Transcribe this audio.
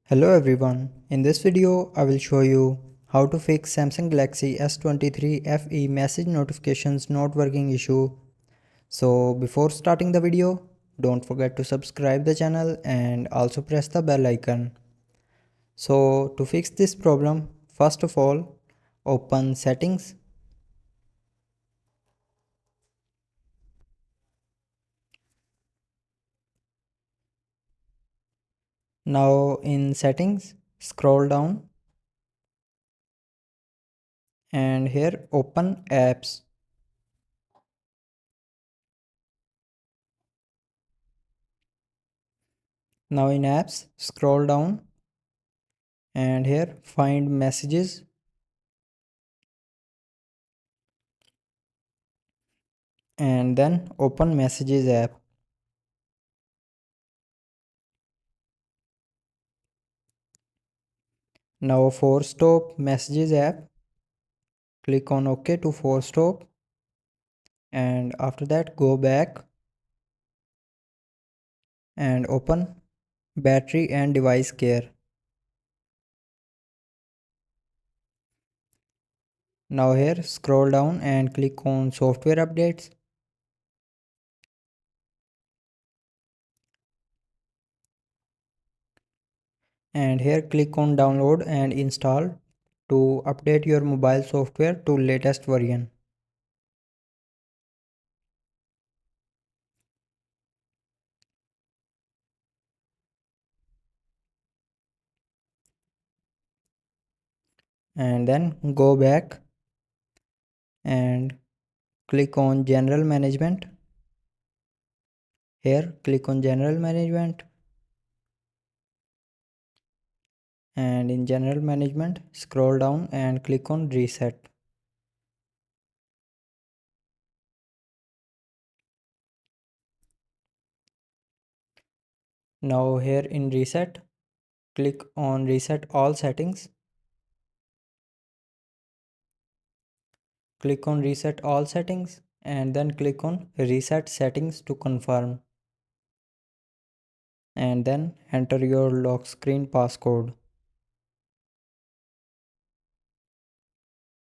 Hello everyone, in this video I will show you how to fix Samsung Galaxy S23 FE message notifications not working issue. So before starting the video, don't forget to subscribe the channel and also press the bell icon. So to fix this problem, first of all, open settings. Now in settings, scroll down and here open apps. Now in apps, scroll down and here find messages and then open messages app. Now force stop messages app, click on OK to force stop and after that go back and open battery and device care. Now here scroll down and click on software updates. And here click on download and install to update your mobile software to latest version. And then go back and click on general management. Here click on general management and in general management scroll down and click on reset. Now here in reset, click on reset all settings. Click on reset all settings and then click on reset settings to confirm. And then enter your lock screen passcode.